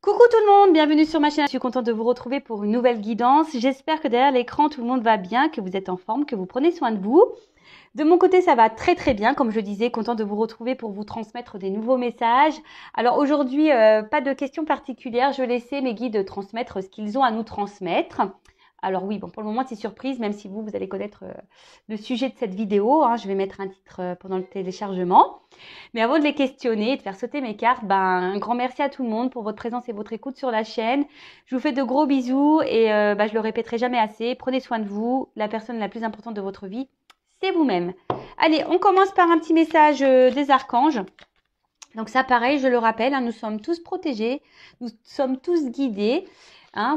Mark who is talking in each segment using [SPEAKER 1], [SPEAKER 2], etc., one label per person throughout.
[SPEAKER 1] Coucou tout le monde, bienvenue sur ma chaîne. Je suis contente de vous retrouver pour une nouvelle guidance. J'espère que derrière l'écran, tout le monde va bien, que vous êtes en forme, que vous prenez soin de vous. De mon côté, ça va très très bien. Comme je disais, contente de vous retrouver pour vous transmettre des nouveaux messages. Alors aujourd'hui, pas de questions particulières. Je vais laisser mes guides transmettre ce qu'ils ont à nous transmettre. Alors oui, bon, pour le moment, c'est surprise, même si vous allez connaître le sujet de cette vidéo. Je vais mettre un titre pendant le téléchargement. Mais avant de les questionner et de faire sauter mes cartes, un grand merci à tout le monde pour votre présence et votre écoute sur la chaîne. Je vous fais de gros bisous et je le répéterai jamais assez. Prenez soin de vous. La personne la plus importante de votre vie, c'est vous-même. Allez, on commence par un petit message des archanges. Donc ça, pareil, je le rappelle, nous sommes tous protégés, nous sommes tous guidés.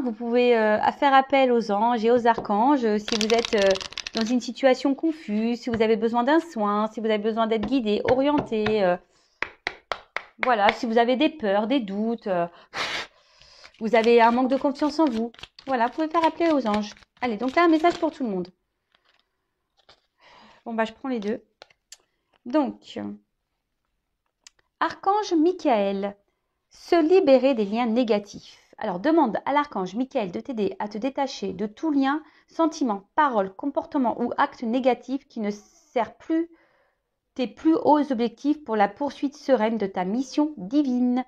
[SPEAKER 1] Vous pouvez faire appel aux anges et aux archanges si vous êtes dans une situation confuse, si vous avez besoin d'un soin, si vous avez besoin d'être guidé, orienté. Voilà, si vous avez des peurs, des doutes, vous avez un manque de confiance en vous. Voilà, vous pouvez faire appeler aux anges. Allez, donc là, un message pour tout le monde. Bon, je prends les deux. Donc, Archange Michael, se libérer des liens négatifs. Alors, demande à l'archange Michael de t'aider à te détacher de tout lien, sentiment, parole, comportement ou acte négatif qui ne sert plus tes plus hauts objectifs pour la poursuite sereine de ta mission divine.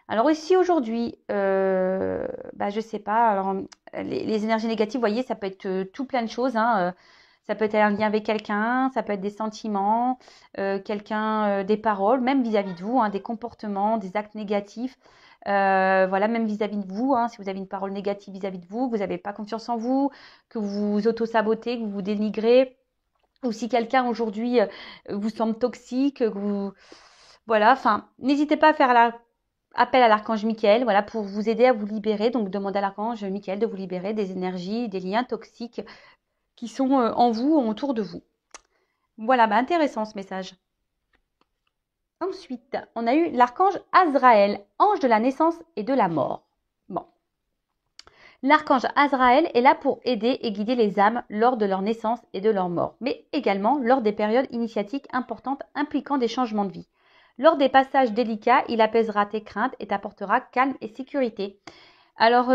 [SPEAKER 1] Alors ici aujourd'hui, je sais pas, alors les énergies négatives, vous voyez, ça peut être tout plein de choses, ça peut être un lien avec quelqu'un, ça peut être des sentiments, des paroles, même vis-à-vis de vous, des comportements, des actes négatifs. Voilà, même vis-à-vis de vous, si vous avez une parole négative vis-à-vis de vous, que vous n'avez pas confiance en vous, que vous vous auto-sabotez, que vous vous dénigrez, ou si quelqu'un aujourd'hui vous semble toxique, que vous... Voilà, n'hésitez pas à faire appel à l'archange Michael, voilà, pour vous aider à vous libérer. Donc, demandez à l'archange Michael de vous libérer des énergies, des liens toxiques qui sont en vous ou autour de vous. Voilà, intéressant ce message. Ensuite, on a eu l'archange Azraël, ange de la naissance et de la mort. Bon. L'archange Azraël est là pour aider et guider les âmes lors de leur naissance et de leur mort, mais également lors des périodes initiatiques importantes impliquant des changements de vie. Lors des passages délicats, il apaisera tes craintes et t'apportera calme et sécurité. Alors,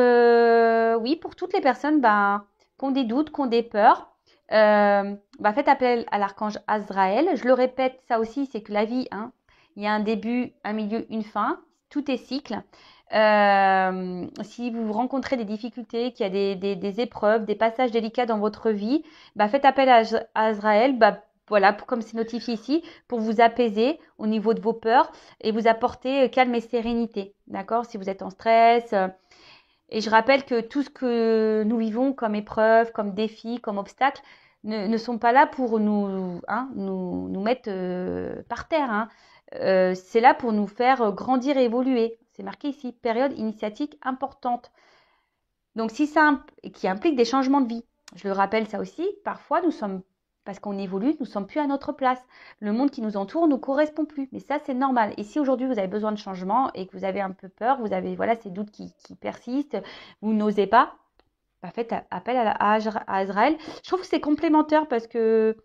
[SPEAKER 1] oui, pour toutes les personnes qui ont des doutes, qui ont des peurs, faites appel à l'archange Azraël. Je le répète, ça aussi, c'est que la vie, il y a un début, un milieu, une fin. Tout est cycle. Si vous rencontrez des difficultés, qu'il y a des épreuves, des passages délicats dans votre vie, faites appel à Azraël. Voilà, comme c'est notifié ici, pour vous apaiser au niveau de vos peurs et vous apporter calme et sérénité. D'accord? Si vous êtes en stress. Et je rappelle que tout ce que nous vivons comme épreuves, comme défis, comme obstacles, ne sont pas là pour nous mettre par terre. C'est là pour nous faire grandir et évoluer. C'est marqué ici, période initiatique importante. Donc, si ça qui implique des changements de vie. Je le rappelle ça aussi, parfois nous sommes, parce qu'on évolue, nous ne sommes plus à notre place. Le monde qui nous entoure ne nous correspond plus. Mais ça, c'est normal. Et si aujourd'hui, vous avez besoin de changement et que vous avez un peu peur, vous avez ces doutes qui persistent, vous n'osez pas, faites appel à Azraël. Je trouve que c'est complémentaire parce que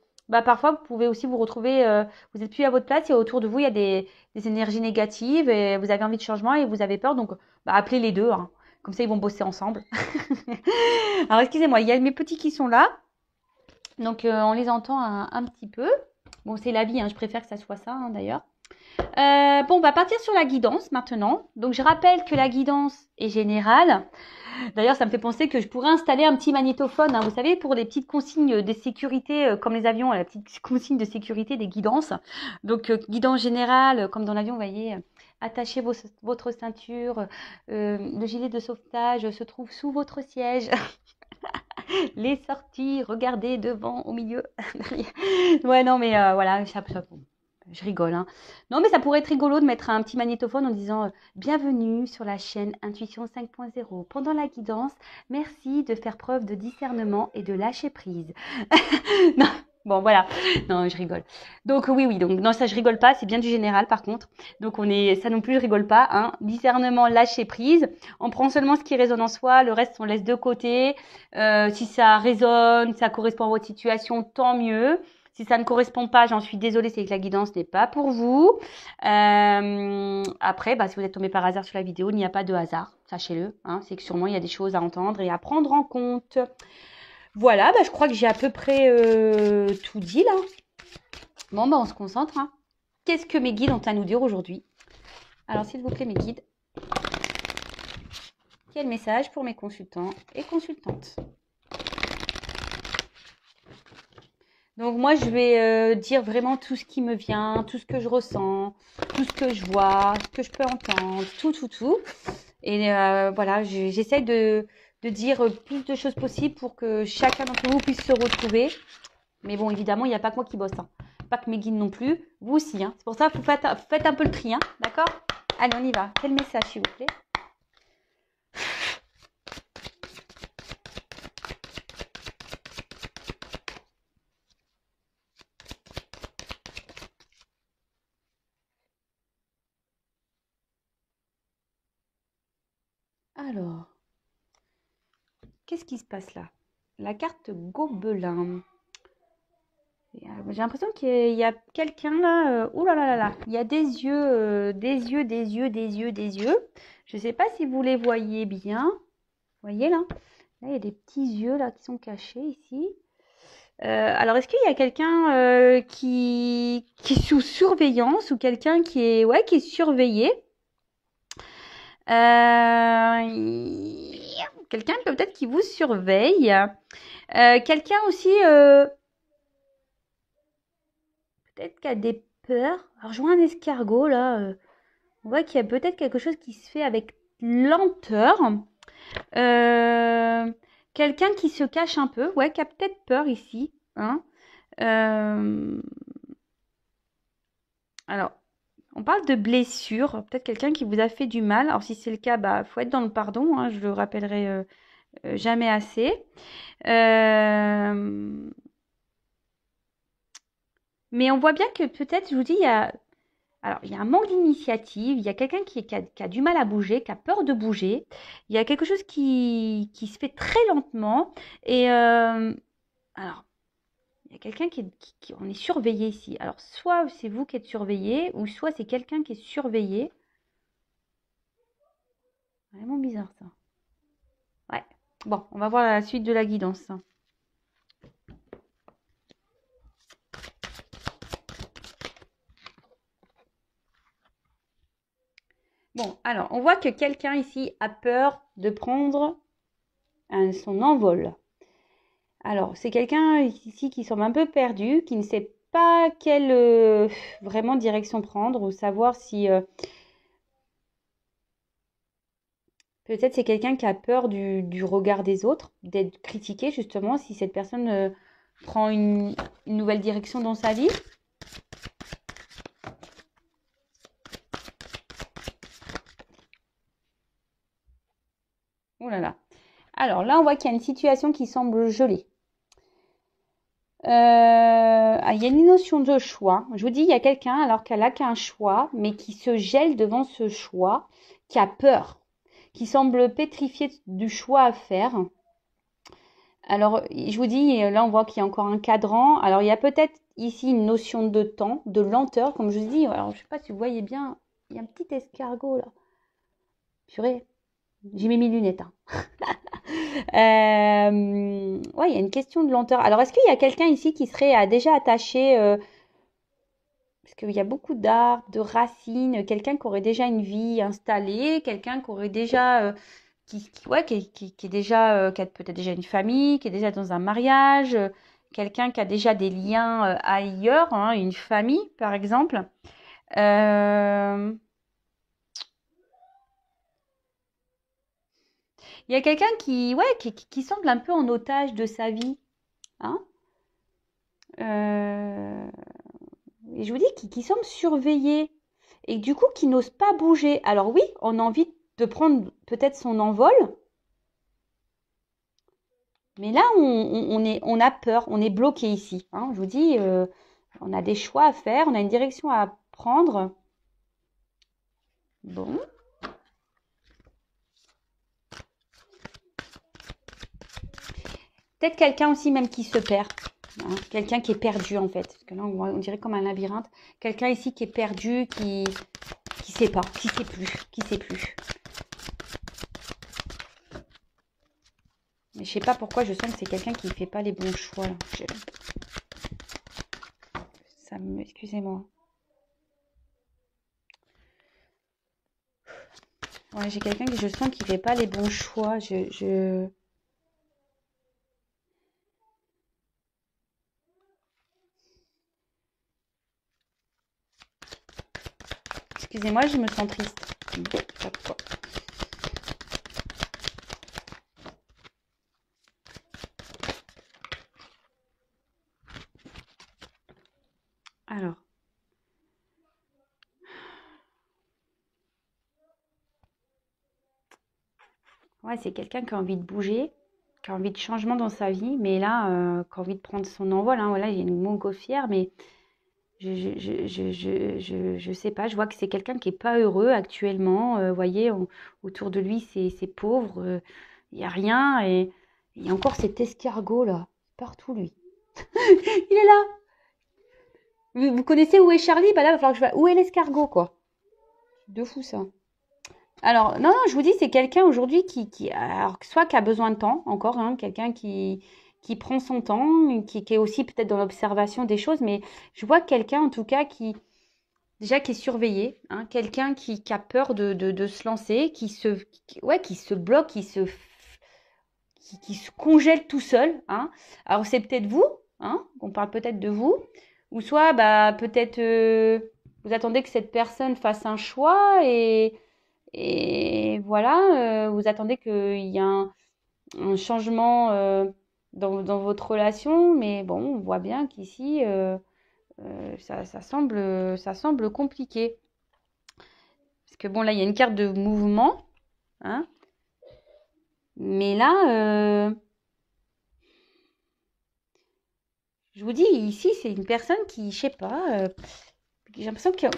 [SPEAKER 1] parfois, vous pouvez aussi vous retrouver, vous n'êtes plus à votre place et autour de vous, il y a des énergies négatives et vous avez envie de changement et vous avez peur. Donc, appelez les deux. Comme ça, ils vont bosser ensemble. Alors, excusez-moi, il y a mes petits qui sont là. Donc, on les entend un petit peu. Bon, c'est la vie, je préfère que ça soit ça, d'ailleurs. On va partir sur la guidance maintenant. Donc, je rappelle que la guidance est générale. D'ailleurs, ça me fait penser que je pourrais installer un petit magnétophone, vous savez, pour les petites consignes de sécurité, comme les avions, la petite consigne de sécurité des guidances. Donc, guidance générale, comme dans l'avion, vous voyez, attachez votre ceinture, le gilet de sauvetage se trouve sous votre siège. Les sorties, regardez devant, au milieu. Ouais, non, mais voilà, je rigole. Non, mais ça pourrait être rigolo de mettre un petit magnétophone en disant bienvenue sur la chaîne Intuition 5.0. Pendant la guidance, merci de faire preuve de discernement et de lâcher prise. Non, bon, voilà. Non, je rigole. Donc, oui. Donc, non, ça, je rigole pas. C'est bien du général, par contre. Donc, ça non plus, je rigole pas. Discernement, lâcher prise. On prend seulement ce qui résonne en soi. Le reste, on laisse de côté. Si ça résonne, ça correspond à votre situation, tant mieux. Si ça ne correspond pas, j'en suis désolée, c'est que la guidance n'est pas pour vous. Après, si vous êtes tombé par hasard sur la vidéo, il n'y a pas de hasard, sachez-le. Hein, c'est que sûrement, il y a des choses à entendre et à prendre en compte. Voilà, je crois que j'ai à peu près tout dit là. Bon, on se concentre. Hein. Qu'est-ce que mes guides ont à nous dire aujourd'hui? Alors, s'il vous plaît, mes guides, quel message pour mes consultants et consultantes? Donc, moi, je vais dire vraiment tout ce qui me vient, tout ce que je ressens, tout ce que je vois, ce que je peux entendre, tout. Et voilà, j'essaie de dire plus de choses possibles pour que chacun d'entre vous puisse se retrouver. Mais bon, évidemment, il n'y a pas que moi qui bosse. Hein. Pas que mes guides non plus. Vous aussi. Hein. C'est pour ça que vous faites un peu le tri. Hein. D'accord? Allez, on y va. Quel message, s'il vous plaît? Alors, qu'est-ce qui se passe là? La carte Gobelin. J'ai l'impression qu'il y a quelqu'un là. Ouh là là là là. Il y a des yeux, des yeux. Je ne sais pas si vous les voyez bien. Vous voyez là? Là, il y a des petits yeux là qui sont cachés ici. Alors, est-ce qu'il y a quelqu'un qui est sous surveillance ou quelqu'un qui est surveillé? Quelqu'un peut-être qui vous surveille. Quelqu'un aussi peut-être qui a des peurs. Alors, je vois un escargot là. On voit qu'il y a peut-être quelque chose qui se fait avec lenteur. Quelqu'un qui se cache un peu. Ouais, qui a peut-être peur ici. Hein. Alors, on parle de blessure. Peut-être quelqu'un qui vous a fait du mal. Alors, si c'est le cas, faut être dans le pardon. Hein, je le rappellerai jamais assez. Mais on voit bien que peut-être, je vous dis, il y a un manque d'initiative, il y a quelqu'un qui a du mal à bouger, qui a peur de bouger. Il y a quelque chose qui se fait très lentement. Et alors, il y a quelqu'un on est surveillé ici. Alors, soit c'est vous qui êtes surveillé, ou soit c'est quelqu'un qui est surveillé. Vraiment bizarre ça. Ouais. Bon, on va voir la suite de la guidance. Bon, alors, on voit que quelqu'un ici a peur de prendre son envol. Alors, c'est quelqu'un ici qui semble un peu perdu, qui ne sait pas quelle vraiment direction prendre ou savoir si... peut-être c'est quelqu'un qui a peur du regard des autres, d'être critiqué justement si cette personne prend une nouvelle direction dans sa vie. Oh là là. Alors là, on voit qu'il y a une situation qui semble gelée. Il y a une notion de choix. Je vous dis, il y a quelqu'un alors qu'elle n'a qu'un choix, mais qui se gèle devant ce choix, qui a peur, qui semble pétrifié du choix à faire. Alors, je vous dis, là, on voit qu'il y a encore un cadran. Alors, il y a peut-être ici une notion de temps, de lenteur, comme je vous dis. Alors, je ne sais pas si vous voyez bien, il y a un petit escargot là. Purée, j'ai mis mes lunettes. Hein. Ouais, il y a une question de lenteur. Alors, est-ce qu'il y a quelqu'un ici qui serait déjà attaché parce qu'il y a beaucoup d'arbres, de racines, quelqu'un qui aurait déjà une vie installée, quelqu'un qui aurait déjà, qui est déjà, qui a peut-être déjà une famille, qui est déjà dans un mariage, quelqu'un qui a déjà des liens ailleurs, hein, une famille par exemple. Il y a quelqu'un qui semble un peu en otage de sa vie, hein. Et je vous dis qui semble surveillé et du coup qui n'ose pas bouger. Alors oui, on a envie de prendre peut-être son envol, mais là on a peur, on est bloqué ici. Hein. Je vous dis, on a des choix à faire, on a une direction à prendre. Bon. Peut-être quelqu'un aussi même qui se perd. hein. Quelqu'un qui est perdu en fait. Parce que là, on dirait comme un labyrinthe. Quelqu'un ici qui est perdu, qui sait pas, qui sait plus, qui sait plus. Mais je sais pas pourquoi je sens que c'est quelqu'un qui fait pas les bons choix. Là. Excusez-moi. Ouais, j'ai quelqu'un que je sens qui fait pas les bons choix. Excusez-moi, je me sens triste. Je sais pas pourquoi. Alors. Ouais, c'est quelqu'un qui a envie de bouger, qui a envie de changement dans sa vie, mais là, qui a envie de prendre son envol. Hein. Voilà, il y a une montgolfière, mais je sais pas. Je vois que c'est quelqu'un qui est pas heureux actuellement. Vous voyez, autour de lui, c'est pauvre. Il n'y a rien. Et il y a encore cet escargot là, partout lui. Il est là. Vous connaissez où est Charlie? Bah là, il va falloir que je vois. Où est l'escargot, quoi? De fou ça. Alors, non, non, je vous dis, c'est quelqu'un aujourd'hui alors, soit qui a besoin de temps, encore, hein, quelqu'un qui prend son temps, qui est aussi peut-être dans l'observation des choses, mais je vois quelqu'un, en tout cas, déjà, qui est surveillé, hein, quelqu'un qui a peur de se lancer, ouais, qui se bloque, qui se congèle tout seul, hein. Alors, c'est peut-être vous, hein, on parle peut-être de vous, ou soit, bah, peut-être, vous attendez que cette personne fasse un choix et voilà, vous attendez qu'il y ait un changement dans votre relation, mais bon, on voit bien qu'ici, ça semble compliqué. Parce que bon, là, il y a une carte de mouvement, hein, mais là, je vous dis, ici, c'est une personne qui, je sais pas, j'ai l'impression qu'il y a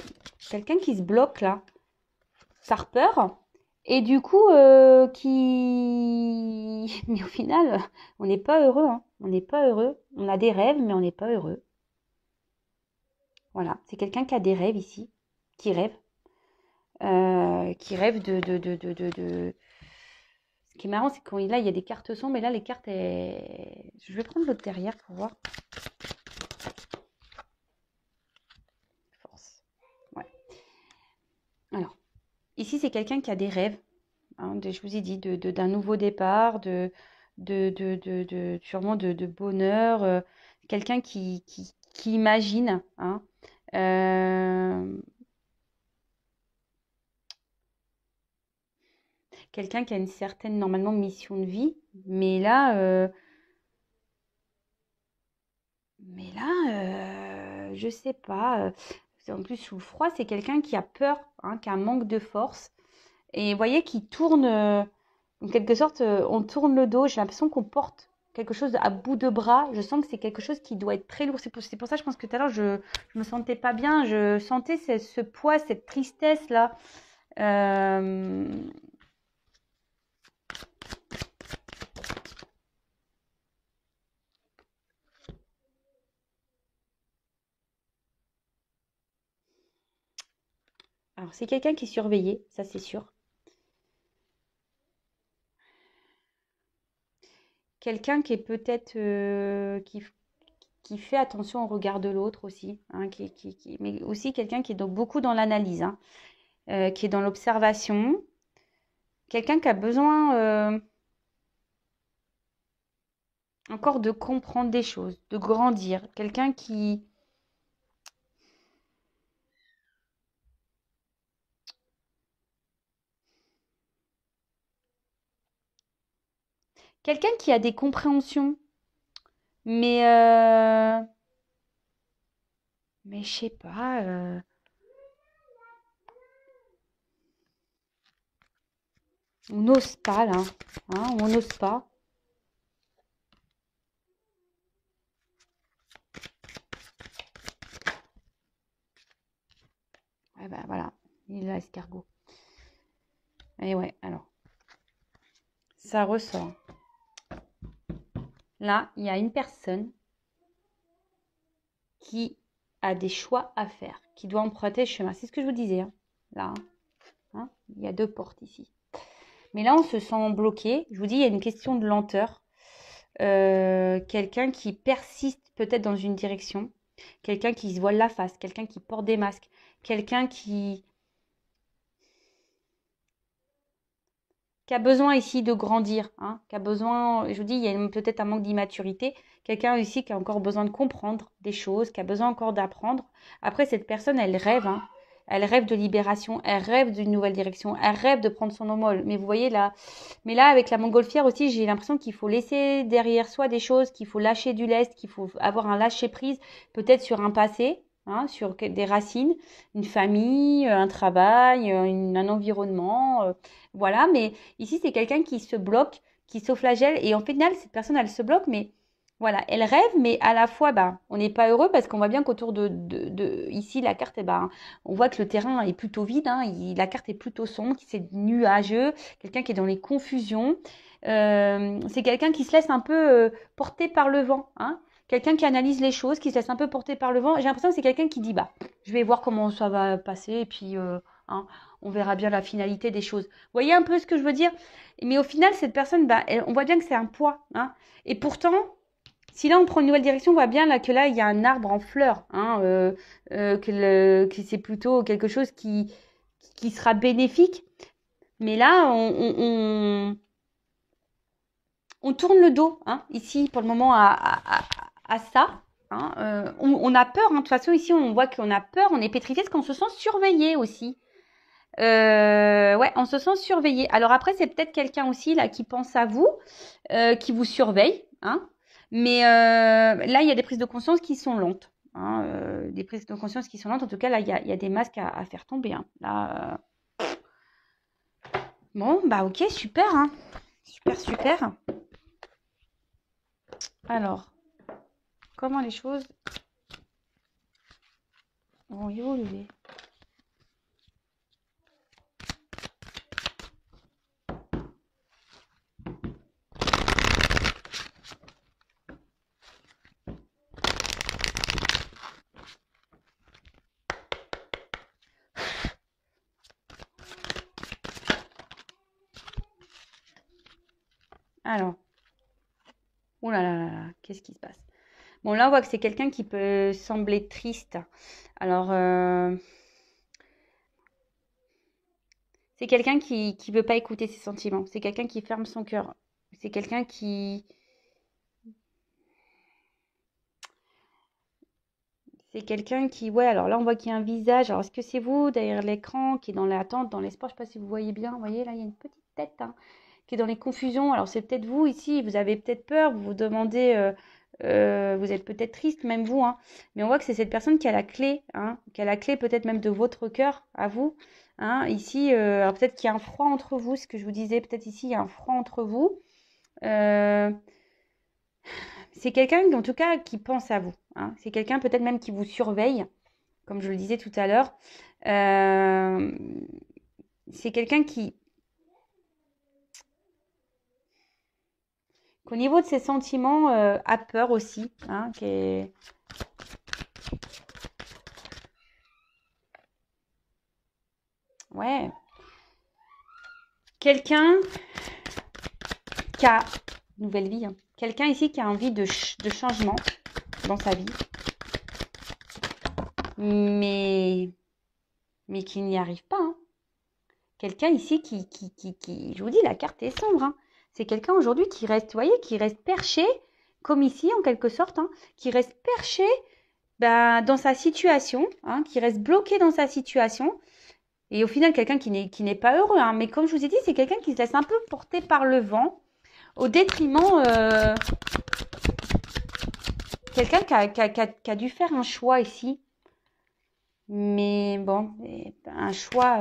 [SPEAKER 1] quelqu'un qui se bloque là, par peur. Et du coup, mais au final, on n'est pas heureux, hein. On n'est pas heureux. On a des rêves, mais on n'est pas heureux. Voilà, c'est quelqu'un qui a des rêves ici, qui rêve, de. Ce qui est marrant, c'est que là, il y a des cartes sombres, mais là, les cartes, je vais prendre l'autre derrière pour voir. Force. Ouais. Alors, ici, c'est quelqu'un qui a des rêves, hein, je vous ai dit, d'un nouveau départ, sûrement de bonheur, quelqu'un qui imagine, hein, euh, quelqu'un qui a une certaine, normalement, mission de vie, mais là, je sais pas, en plus, sous le froid, c'est quelqu'un qui a peur, hein, qui a un manque de force, et vous voyez, qui tourne, en quelque sorte, on tourne le dos. J'ai l'impression qu'on porte quelque chose à bout de bras. Je sens que c'est quelque chose qui doit être très lourd. C'est pour ça, je pense que tout à l'heure, je me sentais pas bien. Je sentais ce poids, cette tristesse-là. Euh, Alors, c'est quelqu'un qui est surveillé, ça c'est sûr. Quelqu'un qui est peut-être qui fait attention au regard de l'autre aussi, hein, mais aussi quelqu'un qui est beaucoup dans l'analyse, hein, qui est dans l'observation. Quelqu'un qui a besoin encore de comprendre des choses, de grandir. Quelqu'un qui a des compréhensions, mais mais je sais pas, on n'ose pas là, hein, on n'ose pas. Ouais, bah voilà, il est là, escargot. Et ouais, alors, ça ressort. Là, il y a une personne qui a des choix à faire, qui doit emprunter le chemin. C'est ce que je vous disais, hein, là. Hein, il y a 2 portes ici. Mais là, on se sent bloqué. Je vous dis, il y a une question de lenteur. Quelqu'un qui persiste peut-être dans une direction. Quelqu'un qui se voile la face. Quelqu'un qui porte des masques. Quelqu'un qui a besoin ici de grandir, hein, qui a besoin, je vous dis, il y a peut-être un manque d'immaturité, quelqu'un ici qui a encore besoin de comprendre des choses, qui a besoin encore d'apprendre. Après, cette personne, elle rêve, hein, elle rêve de libération, elle rêve d'une nouvelle direction, elle rêve de prendre son envol. Mais vous voyez là, mais là, avec la montgolfière aussi, j'ai l'impression qu'il faut laisser derrière soi des choses, qu'il faut lâcher du lest, qu'il faut avoir un lâcher-prise, peut-être sur un passé, hein, sur des racines, une famille, un travail, un environnement, voilà, mais ici, c'est quelqu'un qui se bloque, qui s'auto-flagelle. Et en final, cette personne, elle se bloque, mais voilà, elle rêve, mais à la fois, bah, on n'est pas heureux parce qu'on voit bien qu'autour ici, la carte, on voit que le terrain est plutôt vide, hein, la carte est plutôt sombre, c'est nuageux, quelqu'un qui est dans les confusions. C'est quelqu'un qui se laisse un peu porter par le vent, hein. Quelqu'un qui analyse les choses, qui se laisse un peu porter par le vent. J'ai l'impression que c'est quelqu'un qui dit, bah, je vais voir comment ça va passer, et puis, hein, on verra bien la finalité des choses. Vous voyez un peu ce que je veux dire? Mais au final, cette personne, bah, on voit bien que c'est un poids, hein. Et pourtant, si là on prend une nouvelle direction, on voit bien là que là il y a un arbre en fleurs, hein, que c'est plutôt quelque chose qui sera bénéfique. Mais là, on tourne le dos, hein, ici pour le moment à ça. Hein, on a peur, hein, de toute façon ici on voit qu'on a peur, on est pétrifié parce qu'on se sent surveillé aussi. Ouais, on se sent surveillé. Alors après, c'est peut-être quelqu'un aussi là qui pense à vous, qui vous surveille, hein. Mais là, il y a des prises de conscience qui sont lentes, hein, des prises de conscience qui sont lentes. En tout cas, là, il y a des masques à faire tomber, hein. Là, bon, bah ok, super, hein. Super, super. Alors, comment les choses vont évoluer? Alors, oh là là là là, qu'est-ce qui se passe? Bon, là, on voit que c'est quelqu'un qui peut sembler triste. Alors, c'est quelqu'un qui veut pas écouter ses sentiments. C'est quelqu'un qui ferme son cœur. C'est quelqu'un qui... C'est quelqu'un qui... Ouais, alors là, on voit qu'il y a un visage. Alors, est-ce que c'est vous, derrière l'écran, qui est dans l'attente, dans l'espoir? Je ne sais pas si vous voyez bien. Vous voyez, là, il y a une petite tête, hein, qui est dans les confusions. Alors, c'est peut-être vous ici. Vous avez peut-être peur. Vous vous demandez... vous êtes peut-être triste, même vous, hein. Mais on voit que c'est cette personne qui a la clé, hein, qui a la clé peut-être même de votre cœur à vous, hein. Ici, alors peut-être qu'il y a un froid entre vous, ce que je vous disais, peut-être ici, il y a un froid entre vous. Euh, c'est quelqu'un, en tout cas, qui pense à vous, hein. C'est quelqu'un peut-être même qui vous surveille, comme je le disais tout à l'heure. Euh, c'est quelqu'un qu'au niveau de ses sentiments, a peur aussi, hein, qui est... Ouais. Quelqu'un qui a nouvelle vie, hein. Quelqu'un ici qui a envie de changement dans sa vie, mais, mais qui n'y arrive pas, hein. Quelqu'un ici je vous dis, la carte est sombre, hein. C'est quelqu'un aujourd'hui qui reste, vous voyez, qui reste perché, comme ici en quelque sorte, hein, qui reste perché ben, dans sa situation, hein, qui reste bloqué dans sa situation. Et au final, quelqu'un qui n'est pas heureux, hein. Mais comme je vous ai dit, c'est quelqu'un qui se laisse un peu porter par le vent, au détriment... quelqu'un qui a dû faire un choix ici. Mais bon, un choix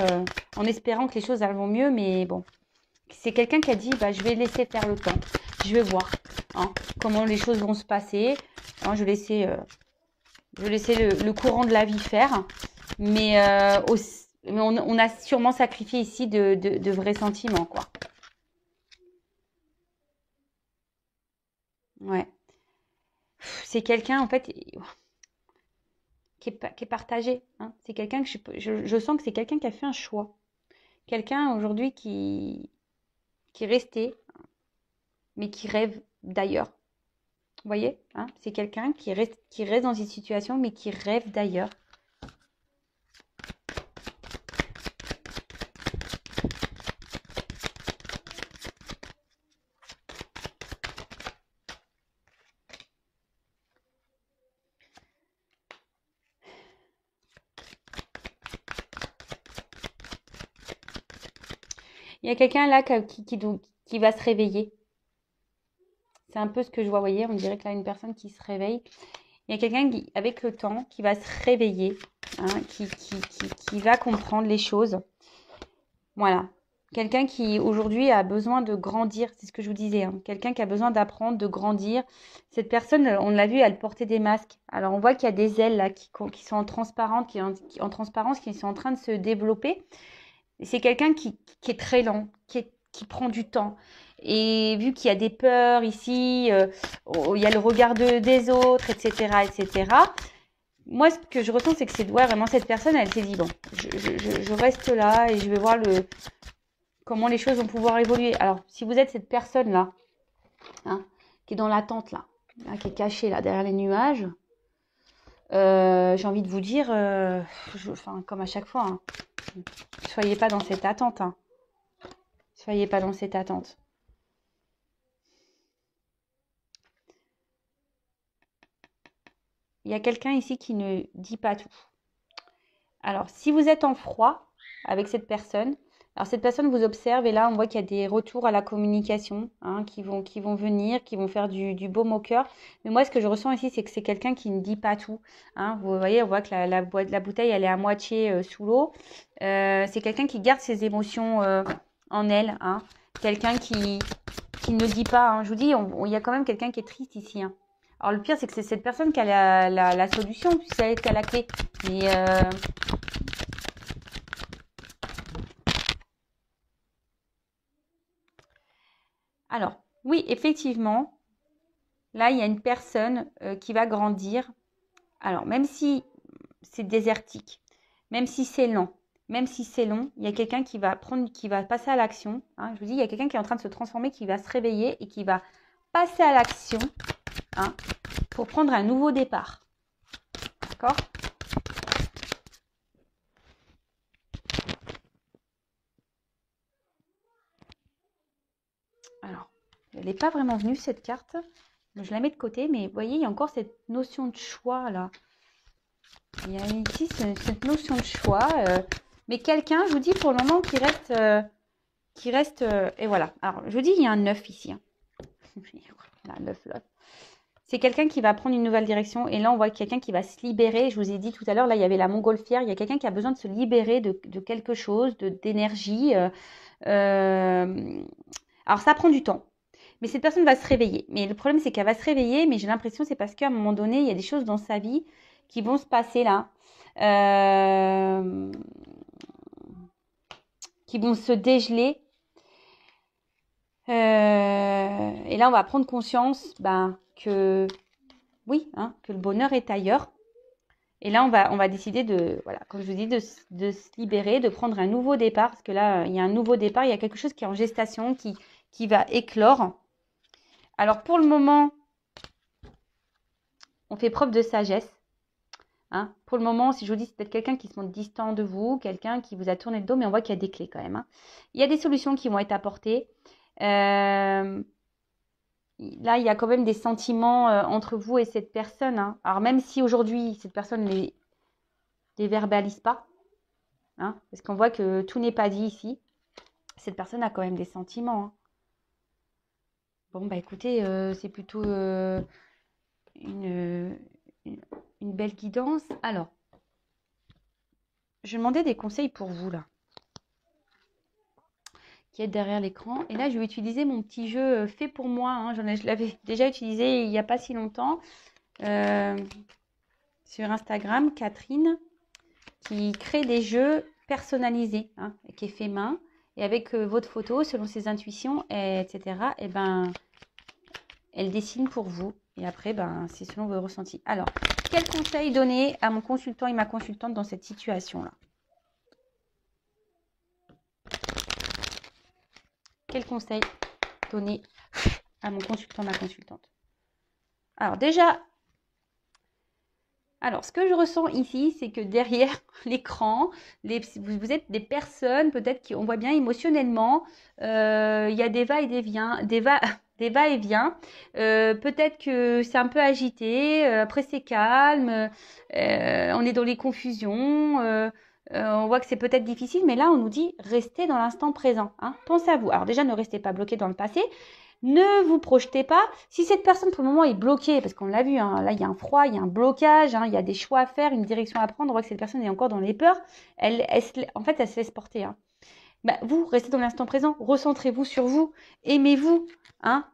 [SPEAKER 1] en espérant que les choses vont mieux. Mais bon, c'est quelqu'un qui a dit, bah, je vais laisser faire le temps. Je vais voir, hein, comment les choses vont se passer. Hein, je vais laisser le courant de la vie faire. Mais, on a sûrement sacrifié ici de vrais sentiments, quoi. Ouais. C'est quelqu'un, en fait... qui est partagé. Hein. C'est quelqu'un que je sens que c'est quelqu'un qui a fait un choix. Quelqu'un aujourd'hui qui est resté, mais qui rêve d'ailleurs. Vous voyez, hein, c'est quelqu'un qui reste dans une situation, mais qui rêve d'ailleurs. Il y a quelqu'un là qui va se réveiller. C'est un peu ce que je vois, vous voyez, on dirait que là, une personne qui se réveille. Il y a quelqu'un qui, avec le temps, qui va se réveiller, hein, qui va comprendre les choses. Voilà. Quelqu'un qui, aujourd'hui, a besoin de grandir, c'est ce que je vous disais. Hein. Quelqu'un qui a besoin d'apprendre, de grandir. Cette personne, on l'a vu, elle portait des masques. Alors, on voit qu'il y a des ailes là qui sont en transparence, en transparence, qui sont en train de se développer. C'est quelqu'un qui est très lent, qui prend du temps. Et vu qu'il y a des peurs ici, il y a le regard des autres, etc., etc. Moi, ce que je ressens, c'est que c'est vraiment cette personne, elle s'est dit, bon, je reste là et je vais voir comment les choses vont pouvoir évoluer. Alors, si vous êtes cette personne-là, hein, qui est dans l'attente, là, qui est cachée là, derrière les nuages, j'ai envie de vous dire, comme à chaque fois, hein, soyez pas dans cette attente. Hein. Soyez pas dans cette attente. Il y a quelqu'un ici qui ne dit pas tout. Alors, si vous êtes en froid avec cette personne, alors cette personne vous observe et là, on voit qu'il y a des retours à la communication hein, qui vont venir, qui vont faire du baume au cœur. Mais moi, ce que je ressens ici, c'est que c'est quelqu'un qui ne dit pas tout. Hein. Vous voyez, on voit que la bouteille, elle est à moitié sous l'eau. C'est quelqu'un qui garde ses émotions en elle. Hein. Quelqu'un qui ne dit pas. Hein. Je vous dis, il y a quand même quelqu'un qui est triste ici. Hein. Alors, le pire, c'est que c'est cette personne qui a la solution, c'est elle qui a la clé. Mais alors, oui, effectivement, là, il y a une personne qui va grandir. Alors, même si c'est désertique, même si c'est lent, même si c'est long, il y a quelqu'un qui va passer à l'action. Hein. Je vous dis, il y a quelqu'un qui est en train de se transformer, qui va se réveiller et qui va passer à l'action hein, pour prendre un nouveau départ. D'accord ? Alors, elle n'est pas vraiment venue cette carte. Je la mets de côté, mais vous voyez, il y a encore cette notion de choix là. Il y a ici cette notion de choix. Mais quelqu'un, je vous dis pour le moment, qui reste et voilà. Alors, je vous dis, il y a un 9 ici. Hein. Un 9 là. C'est quelqu'un qui va prendre une nouvelle direction. Et là, on voit quelqu'un qui va se libérer. Je vous ai dit tout à l'heure, là, il y avait la montgolfière. Il y a quelqu'un qui a besoin de se libérer de quelque chose, d'énergie. Alors, ça prend du temps. Mais cette personne va se réveiller. Mais le problème, c'est qu'elle va se réveiller. Mais j'ai l'impression c'est parce qu'à un moment donné, il y a des choses dans sa vie qui vont se passer là. Qui vont se dégeler. Et là, on va prendre conscience que oui, hein, que le bonheur est ailleurs. Et là, on va décider voilà, comme je vous dis, de se libérer, de prendre un nouveau départ. Parce que là, il y a un nouveau départ, il y a quelque chose qui est en gestation, qui va éclore. Alors, pour le moment, on fait preuve de sagesse. Hein. Pour le moment, si je vous dis, c'est peut-être quelqu'un qui se montre distant de vous, quelqu'un qui vous a tourné le dos, mais on voit qu'il y a des clés quand même. Hein. Il y a des solutions qui vont être apportées. Là, il y a quand même des sentiments entre vous et cette personne. Hein. Alors, même si aujourd'hui, cette personne ne les verbalise pas, hein, parce qu'on voit que tout n'est pas dit ici, cette personne a quand même des sentiments. Hein. Bon, écoutez, c'est plutôt une belle guidance. Alors, je demandais des conseils pour vous, là, qui êtes derrière l'écran. Et là, je vais utiliser mon petit jeu fait pour moi. Hein. Je l'avais déjà utilisé il n'y a pas si longtemps. Sur Instagram, Catherine, qui crée des jeux personnalisés, hein, qui est fait main. Et avec votre photo, selon ses intuitions, etc., elle dessine pour vous. Et après, c'est selon vos ressentis. Alors, quel conseil donner à mon consultant et ma consultante dans cette situation-là? Quel conseil donner à mon consultant, ma consultante? Alors déjà, ce que je ressens ici, c'est que derrière l'écran, vous êtes des personnes peut-être qui, on voit bien émotionnellement, il y a des va-et-vient, des va-et-vient. Peut-être que c'est un peu agité, après c'est calme, on est dans les confusions, on voit que c'est peut-être difficile, mais là on nous dit restez dans l'instant présent. Hein. Pensez à vous. Alors déjà, ne restez pas bloqué dans le passé. Ne vous projetez pas. Si cette personne pour le moment est bloquée, parce qu'on l'a vu, hein, là il y a un froid, il y a un blocage, hein, il y a des choix à faire, une direction à prendre, on voit que cette personne est encore dans les peurs, en fait elle se laisse porter. Hein. Bah, vous, restez dans l'instant présent, recentrez-vous sur vous, aimez-vous. Hein,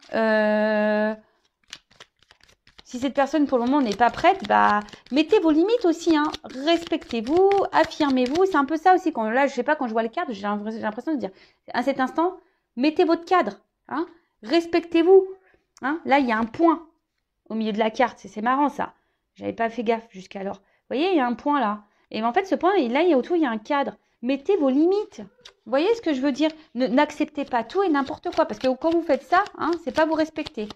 [SPEAKER 1] si cette personne pour le moment n'est pas prête, bah, mettez vos limites aussi. Hein. Respectez-vous, affirmez-vous. C'est un peu ça aussi. Là, je sais pas, quand je vois le cadre, j'ai l'impression de dire à cet instant, mettez votre cadre. Hein. Respectez-vous. Hein. Là, il y a un point au milieu de la carte. C'est marrant ça. J'avais pas fait gaffe jusqu'alors. Vous voyez, il y a un point là. Et en fait, ce point, là, autour, il y a un cadre. Mettez vos limites. Vous voyez ce que je veux dire? N'acceptez pas tout et n'importe quoi. Parce que quand vous faites ça, hein, c'est pas vous respecter.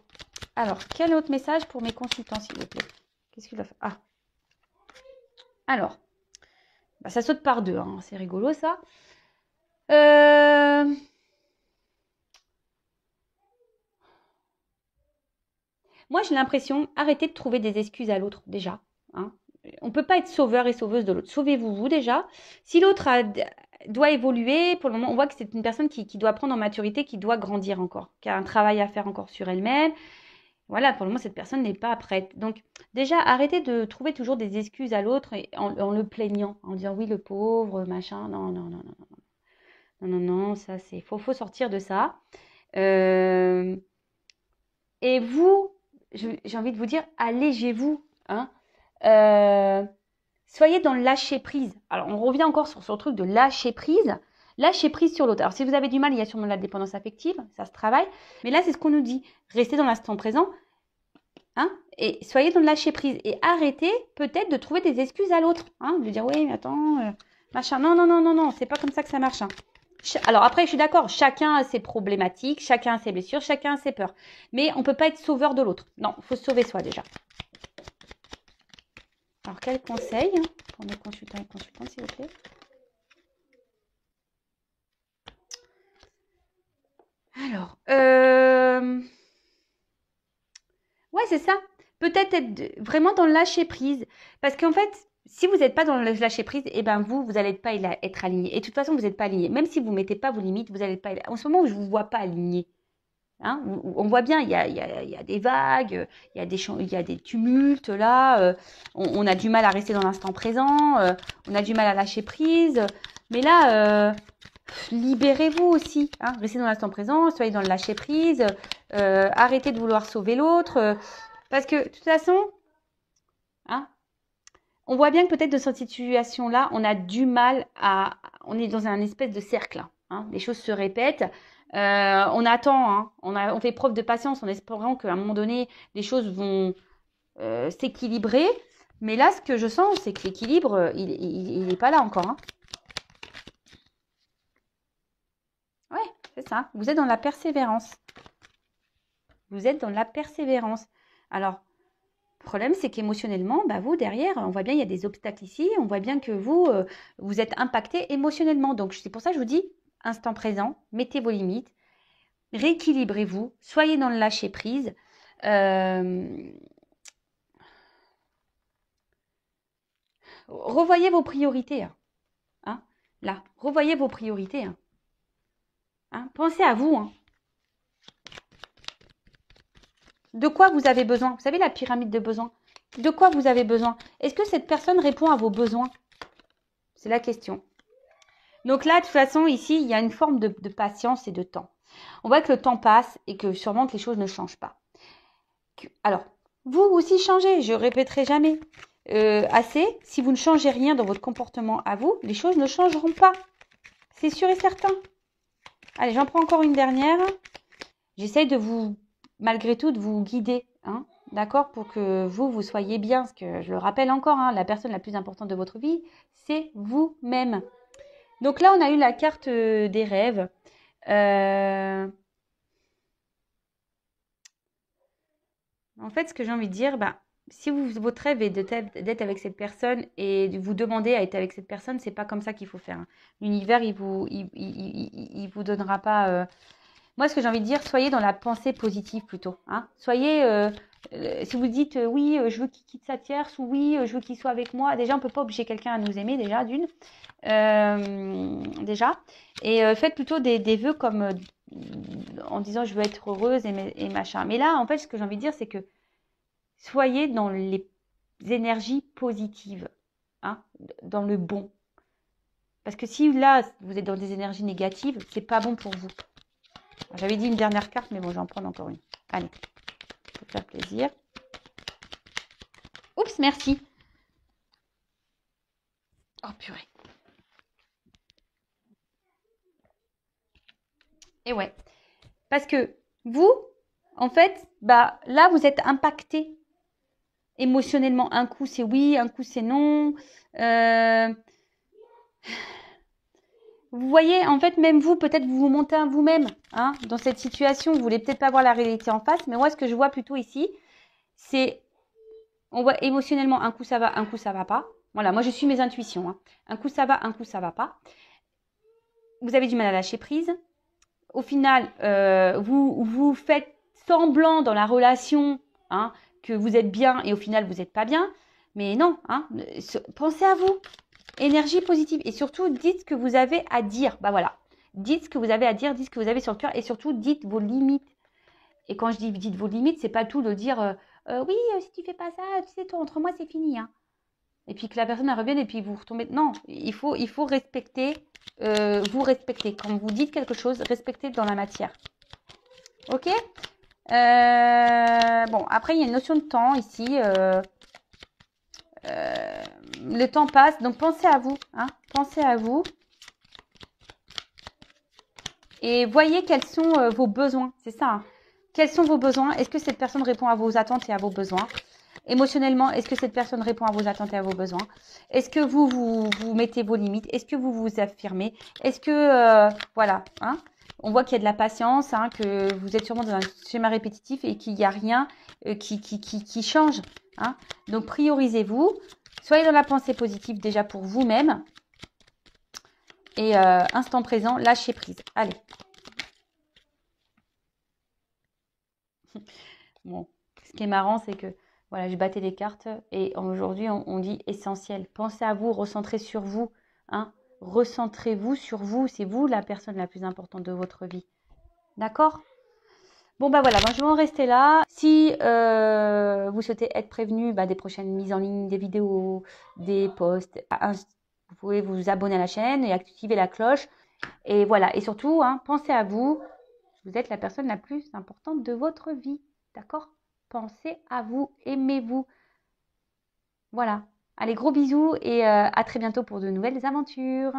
[SPEAKER 1] Alors, quel autre message pour mes consultants, s'il vous plaît? Qu'est-ce qu'il va faire? Ah. Alors, bah, ça saute par deux. Hein. C'est rigolo, ça. Moi, j'ai l'impression, arrêtez de trouver des excuses à l'autre, déjà. Hein. On ne peut pas être sauveur et sauveuse de l'autre. Sauvez-vous, vous, déjà. Si l'autre doit évoluer, pour le moment, on voit que c'est une personne qui doit prendre en maturité, qui doit grandir encore, qui a un travail à faire encore sur elle-même. Voilà, pour le moment, cette personne n'est pas prête. Donc, déjà, arrêtez de trouver toujours des excuses à l'autre en le plaignant, en disant oui, le pauvre, machin. Non, non, non, non, non. Non, non, non, ça, c'est... Faut sortir de ça. Et vous, j'ai envie de vous dire, allégez-vous. Hein. Soyez dans le lâcher prise. Alors, on revient encore sur le truc de lâcher prise. Lâcher prise sur l'autre. Alors, si vous avez du mal, il y a sûrement la dépendance affective. Ça se travaille. Mais là, c'est ce qu'on nous dit. Restez dans l'instant présent. Hein, et soyez dans le lâcher prise. Et arrêtez peut-être de trouver des excuses à l'autre. Hein, de dire, oui, mais attends, machin. Non, non, non, non, non. C'est pas comme ça que ça marche. Hein. Alors après, je suis d'accord, chacun a ses problématiques, chacun a ses blessures, chacun a ses peurs. Mais on ne peut pas être sauveur de l'autre. Non, il faut se sauver soi déjà. Alors, quel conseil pour mes consultants et consultantes, s'il vous plaît? Alors, ouais, c'est ça. Peut-être être vraiment dans le lâcher prise. Parce qu'en fait, si vous n'êtes pas dans le lâcher prise, eh ben vous n'allez pas être aligné. Et de toute façon, vous n'êtes pas aligné. Même si vous ne mettez pas vos limites, vous n'allez pas. En ce moment, je ne vous vois pas aligné. Hein, on voit bien, il y a des vagues, il y a des tumultes là. On a du mal à rester dans l'instant présent. On a du mal à lâcher prise. Mais là, libérez-vous aussi. Hein, restez dans l'instant présent. Soyez dans le lâcher prise. Arrêtez de vouloir sauver l'autre. Parce que de toute façon, hein, on voit bien que peut-être de cette situation-là, on a du mal à... On est dans un espèce de cercle. Hein, les choses se répètent. On attend, hein, on fait preuve de patience en espérant qu'à un moment donné, les choses vont s'équilibrer. Mais là, ce que je sens, c'est que l'équilibre, il n'est pas là encore. Hein. Ouais, c'est ça. Vous êtes dans la persévérance. Vous êtes dans la persévérance. Alors, le problème, c'est qu'émotionnellement, bah vous, derrière, on voit bien, il y a des obstacles ici. On voit bien que vous, vous êtes impacté émotionnellement. Donc, c'est pour ça que je vous dis, instant présent, mettez vos limites, rééquilibrez-vous, soyez dans le lâcher prise. Revoyez vos priorités. Hein, là, revoyez vos priorités. Hein, pensez à vous. Hein. De quoi vous avez besoin? Vous savez la pyramide de besoins? De quoi vous avez besoin? Est-ce que cette personne répond à vos besoins? C'est la question. Donc là, de toute façon, ici, il y a une forme de patience et de temps. On voit que le temps passe et que sûrement que les choses ne changent pas. Alors, vous aussi changez, je ne répéterai jamais assez. Si vous ne changez rien dans votre comportement à vous, les choses ne changeront pas. C'est sûr et certain. Allez, j'en prends encore une dernière. J'essaye de vous, malgré tout, de vous guider. Hein. d'accord, pour que vous soyez bien. Parce que je le rappelle encore, hein, la personne la plus importante de votre vie, c'est vous-même. Donc là, on a eu la carte des rêves. Euh, En fait, ce que j'ai envie de dire, bah, si votre rêve est d'être avec cette personne et de vous demander à être avec cette personne, c'est pas comme ça qu'il faut faire, hein. L'univers, il vous donnera pas. Moi, ce que j'ai envie de dire, soyez dans la pensée positive plutôt, hein. Soyez, si vous dites oui, je veux qu'il quitte sa tierce ou oui, je veux qu'il soit avec moi. Déjà, on peut pas obliger quelqu'un à nous aimer déjà d'une, déjà. Et faites plutôt des vœux comme en disant je veux être heureuse et machin. Mais là, en fait, ce que j'ai envie de dire, c'est que soyez dans les énergies positives, hein, dans le bon. Parce que si là, vous êtes dans des énergies négatives, c'est pas bon pour vous. J'avais dit une dernière carte, mais bon, j'en prends encore une. Allez, pour faire plaisir. Oups, merci. Oh purée. Et ouais. Parce que vous, en fait, bah là, vous êtes impacté émotionnellement. Un coup, c'est oui, un coup, c'est non. Euh, Vous voyez, en fait, même vous, peut-être vous vous montez à vous-même, hein, dans cette situation. Vous voulez peut-être pas voir la réalité en face, mais moi, ce que je vois plutôt ici, c'est, on voit émotionnellement, un coup ça va, un coup ça va pas. Voilà, moi je suis mes intuitions, hein. Un coup ça va, un coup ça va pas. Vous avez du mal à lâcher prise. Au final, vous faites semblant dans la relation, hein, que vous êtes bien et au final vous n'êtes pas bien. Mais non, hein, pensez à vous. Énergie positive. Et surtout, dites ce que vous avez à dire. Bah voilà. Dites ce que vous avez à dire, dites ce que vous avez sur le cœur et surtout, dites vos limites. Et quand je dis dites vos limites, c'est pas tout de dire oui, si tu fais pas ça, tu sais, toi, entre moi, c'est fini, hein. Et puis que la personne elle revienne et puis vous retombez. Non, il faut respecter, vous respecter. Quand vous dites quelque chose, respectez dans la matière. Ok. Bon, après, il y a une notion de temps ici. Le temps passe, donc pensez à vous, hein, pensez à vous. Et voyez quels sont vos besoins, c'est ça, hein. Quels sont vos besoins? Est-ce que cette personne répond à vos attentes et à vos besoins? Émotionnellement, est-ce que cette personne répond à vos attentes et à vos besoins? Est-ce que vous mettez vos limites? Est-ce que vous vous affirmez? Est-ce que, voilà, hein, on voit qu'il y a de la patience, hein, que vous êtes sûrement dans un schéma répétitif et qu'il n'y a rien qui change, hein. Donc, priorisez-vous. Soyez dans la pensée positive déjà pour vous-même. Et instant présent, lâchez prise. Allez. Bon, ce qui est marrant, c'est que voilà, je battais les cartes et aujourd'hui, on dit essentiel. Pensez à vous, recentrez sur vous, hein. Recentrez-vous sur vous. C'est vous la personne la plus importante de votre vie. D'accord? Bon, bah voilà, ben, je vais en rester là. Si vous souhaitez être prévenu des prochaines mises en ligne, des vidéos, des posts, vous pouvez vous abonner à la chaîne et activer la cloche. Et voilà, et surtout, hein, pensez à vous. Vous êtes la personne la plus importante de votre vie. D'accord? Pensez à vous, aimez-vous. Voilà. Allez, gros bisous et à très bientôt pour de nouvelles aventures.